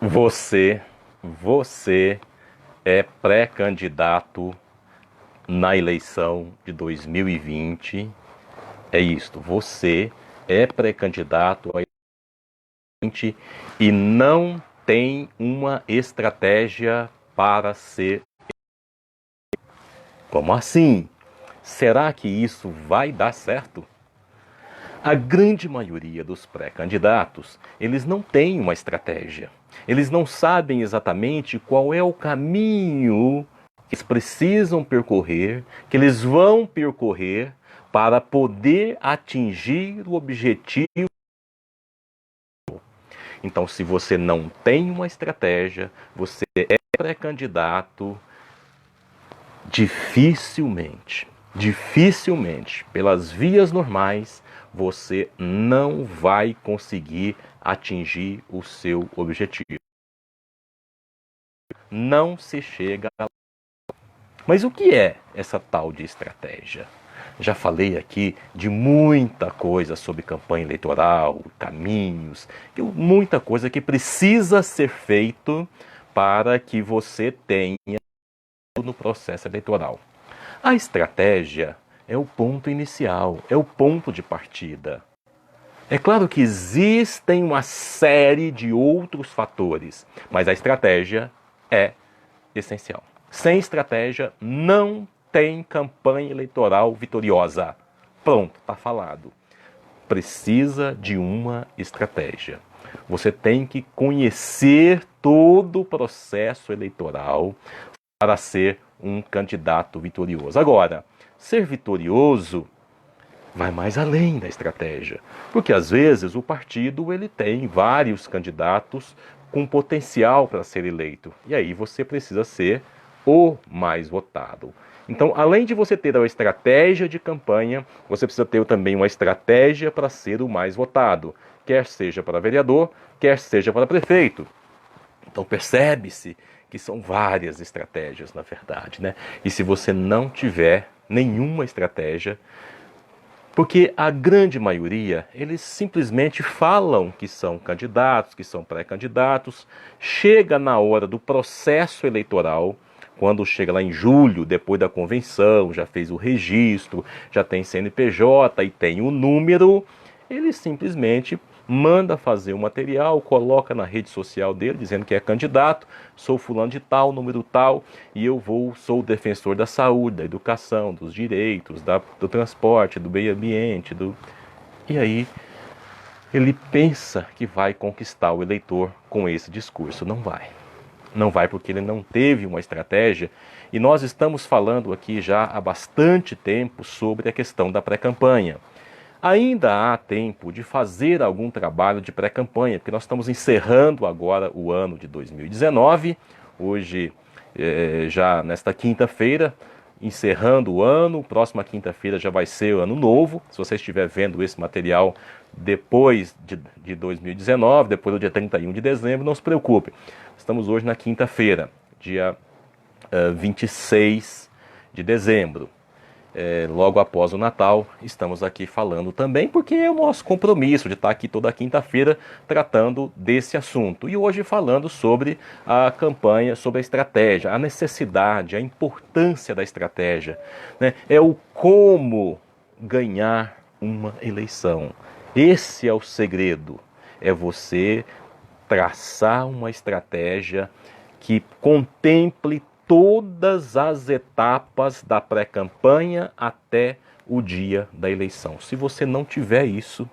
Você é pré-candidato na eleição de 2020. É isto, você é pré-candidato a 2020 e não tem uma estratégia para ser. Como assim? Será que isso vai dar certo? A grande maioria dos pré-candidatos, eles não têm uma estratégia. Eles não sabem exatamente qual é o caminho que eles precisam percorrer, que eles vão percorrer para poder atingir o objetivo. Então, se você não tem uma estratégia, você é pré-candidato, dificilmente, pelas vias normais, você não vai conseguir atingir o seu objetivo. Não se chega lá. Mas o que é essa tal de estratégia? Já falei aqui de muita coisa sobre campanha eleitoral, caminhos, muita coisa que precisa ser feito para que você tenha no processo eleitoral. A estratégia é o ponto inicial, é o ponto de partida. É claro que existem uma série de outros fatores, mas a estratégia é essencial. Sem estratégia não tem campanha eleitoral vitoriosa. Pronto, está falado. Precisa de uma estratégia. Você tem que conhecer todo o processo eleitoral para ser um candidato vitorioso. Agora, ser vitorioso vai mais além da estratégia, porque às vezes o partido ele tem vários candidatos com potencial para ser eleito, e aí você precisa ser o mais votado. Então, além de você ter uma estratégia de campanha, você precisa ter também uma estratégia para ser o mais votado, quer seja para vereador, quer seja para prefeito. Então percebe-se que são várias estratégias, na verdade, né? E se você não tiver nenhuma estratégia, porque a grande maioria, eles simplesmente falam que são candidatos, que são pré-candidatos, chega na hora do processo eleitoral, quando chega lá em julho, depois da convenção, já fez o registro, já tem CNPJ e tem o número, ele simplesmente manda fazer o material, coloca na rede social dele, dizendo que é candidato, sou fulano de tal, número tal, e sou o defensor da saúde, da educação, dos direitos, do transporte, do meio ambiente, E aí ele pensa que vai conquistar o eleitor com esse discurso. Não vai. Não vai porque ele não teve uma estratégia. E nós estamos falando aqui já há bastante tempo sobre a questão da pré-campanha. Ainda há tempo de fazer algum trabalho de pré-campanha, porque nós estamos encerrando agora o ano de 2019, hoje já nesta quinta-feira, encerrando o ano, próxima quinta-feira já vai ser o ano novo, se você estiver vendo esse material depois de 2019, depois do dia 31 de dezembro, não se preocupe, estamos hoje na quinta-feira, dia 26 de dezembro. Logo após o Natal, estamos aqui falando também, porque é o nosso compromisso de estar aqui toda quinta-feira tratando desse assunto. E hoje falando sobre a campanha, sobre a estratégia, a necessidade, a importância da estratégia, né? É o como ganhar uma eleição. Esse é o segredo, é você traçar uma estratégia que contemple todas as etapas da pré-campanha até o dia da eleição. Se você não tiver isso,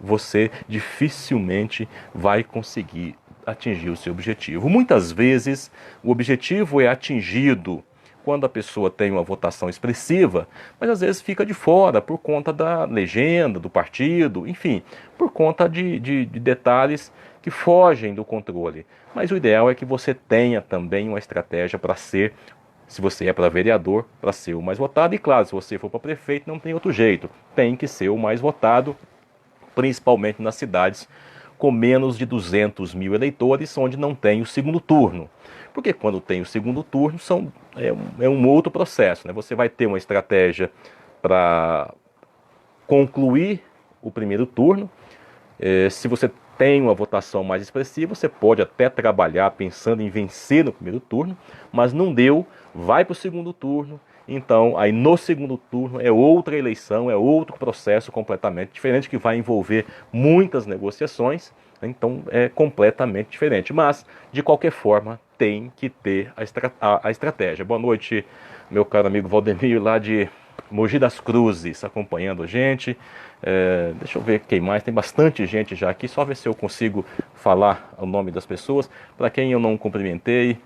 você dificilmente vai conseguir atingir o seu objetivo. Muitas vezes, o objetivo é atingido quando a pessoa tem uma votação expressiva, mas às vezes fica de fora por conta da legenda, do partido, enfim, por conta de detalhes que fogem do controle. Mas o ideal é que você tenha também uma estratégia para ser, se você é para vereador, para ser o mais votado. E claro, se você for para prefeito, não tem outro jeito, tem que ser o mais votado, principalmente nas cidades com menos de 200 mil eleitores, onde não tem o segundo turno. Porque quando tem o segundo turno, é um outro processo, né? Você vai ter uma estratégia para concluir o primeiro turno. Se você tem uma votação mais expressiva, você pode até trabalhar pensando em vencer no primeiro turno, mas não deu, vai para o segundo turno. Então, aí no segundo turno é outra eleição, é outro processo completamente diferente, que vai envolver muitas negociações, então é completamente diferente. Mas, de qualquer forma, tem que ter a estratégia. Boa noite, meu caro amigo Valdemir, lá de Mogi das Cruzes, acompanhando a gente. Deixa eu ver quem mais, tem bastante gente já aqui, só ver se eu consigo falar o nome das pessoas. Para quem eu não cumprimentei,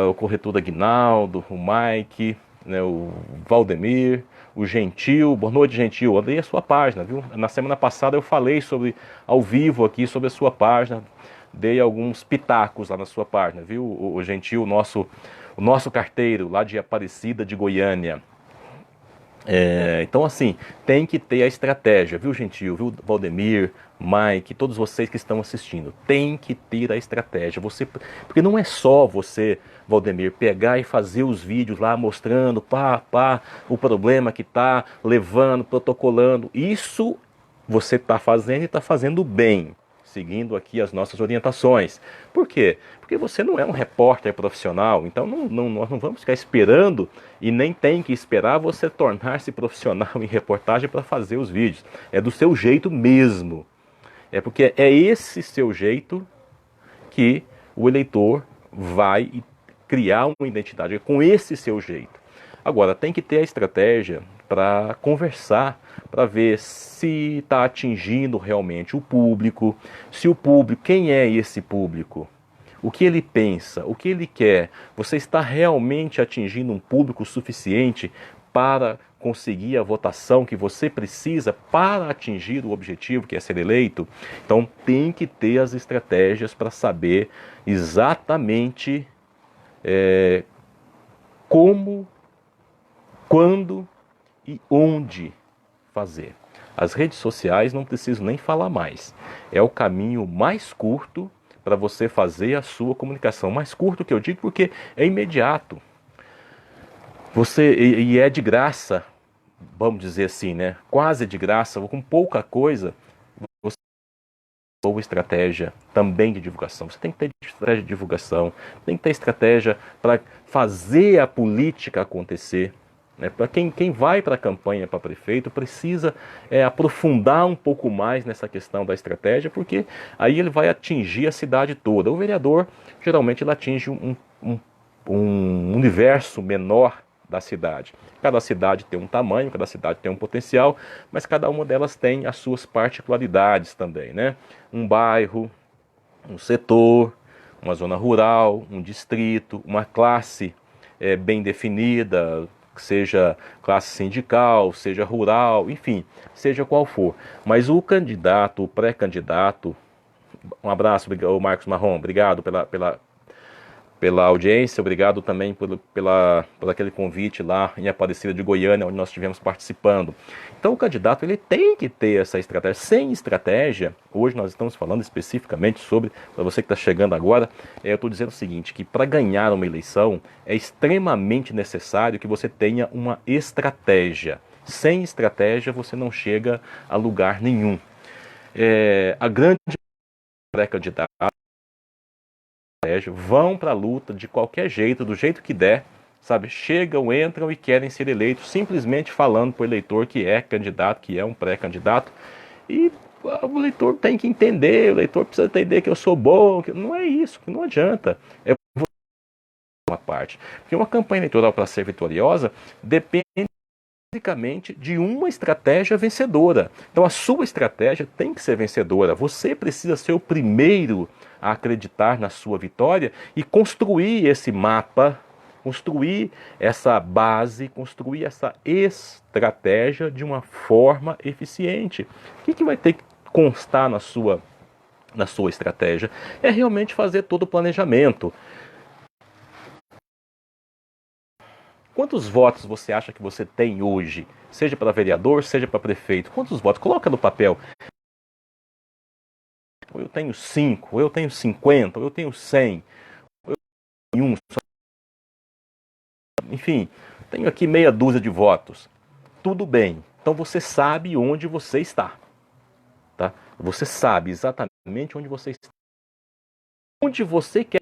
o corretor Aguinaldo, o Mike, né, o Valdemir, o Gentil. Boa noite, Gentil. Eu dei a sua página, viu? Na semana passada eu falei ao vivo aqui sobre a sua página, dei alguns pitacos lá na sua página, viu? O Gentil, o nosso carteiro lá de Aparecida de Goiânia. Então, assim, tem que ter a estratégia, viu, Gentil, viu, Valdemir, Mike, todos vocês que estão assistindo, tem que ter a estratégia. Porque não é só você, Valdemir, pegar e fazer os vídeos lá mostrando, o problema que está levando, protocolando. Isso você está fazendo e está fazendo bem, seguindo aqui as nossas orientações. Por quê? Porque você não é um repórter profissional, então nós não vamos ficar esperando e nem tem que esperar você tornar-se profissional em reportagem para fazer os vídeos. É do seu jeito mesmo. É porque é esse seu jeito que o eleitor vai criar uma identidade, é com esse seu jeito. Agora, tem que ter a estratégia para conversar, para ver se está atingindo realmente o público, se o público, quem é esse público? O que ele pensa, o que ele quer? Você está realmente atingindo um público suficiente para conseguir a votação que você precisa para atingir o objetivo que é ser eleito? Então tem que ter as estratégias para saber exatamente como, quando e onde fazer. As redes sociais não preciso nem falar mais. É o caminho mais curto para você fazer a sua comunicação. Mais curto que eu digo porque é imediato. E é de graça, vamos dizer assim, né? Quase de graça, com pouca coisa, você tem uma estratégia também de divulgação. Você tem que ter estratégia de divulgação, tem que ter estratégia para fazer a política acontecer. Para quem vai para a campanha para prefeito, precisa aprofundar um pouco mais nessa questão da estratégia, porque aí ele vai atingir a cidade toda. O vereador, geralmente, ele atinge um universo menor da cidade. Cada cidade tem um tamanho, cada cidade tem um potencial, mas cada uma delas tem as suas particularidades também, né? Um bairro, um setor, uma zona rural, um distrito, uma classe bem definida, seja classe sindical, seja rural, enfim, seja qual for. Mas o candidato, o pré-candidato, um abraço, o Marcos Marrom, obrigado pela audiência, obrigado também por aquele convite lá em Aparecida de Goiânia, onde nós estivemos participando. Então o candidato ele tem que ter essa estratégia. Sem estratégia, hoje nós estamos falando especificamente sobre, para você que está chegando agora, eu estou dizendo o seguinte, que para ganhar uma eleição é extremamente necessário que você tenha uma estratégia. Sem estratégia você não chega a lugar nenhum. A grande pré-candidato vão para a luta de qualquer jeito, do jeito que der, sabe? Chegam, entram e querem ser eleitos, simplesmente falando para o eleitor que é candidato, que é um pré-candidato. E o eleitor tem que entender, o eleitor precisa entender que eu sou bom, que não é isso, que não adianta. É uma parte. Porque uma campanha eleitoral, para ser vitoriosa, depende basicamente de uma estratégia vencedora. Então a sua estratégia tem que ser vencedora. Você precisa ser o primeiro a acreditar na sua vitória e construir esse mapa, construir essa base, construir essa estratégia de uma forma eficiente. O que vai ter que constar na sua estratégia? É realmente fazer todo o planejamento. Quantos votos você acha que você tem hoje? Seja para vereador, seja para prefeito. Quantos votos? Coloca no papel. Ou eu tenho 5, ou eu tenho 50, ou eu tenho 100, ou eu tenho 1. Enfim, tenho aqui meia dúzia de votos. Tudo bem. Então você sabe onde você está. Tá? Você sabe exatamente exatamente onde você está, onde você quer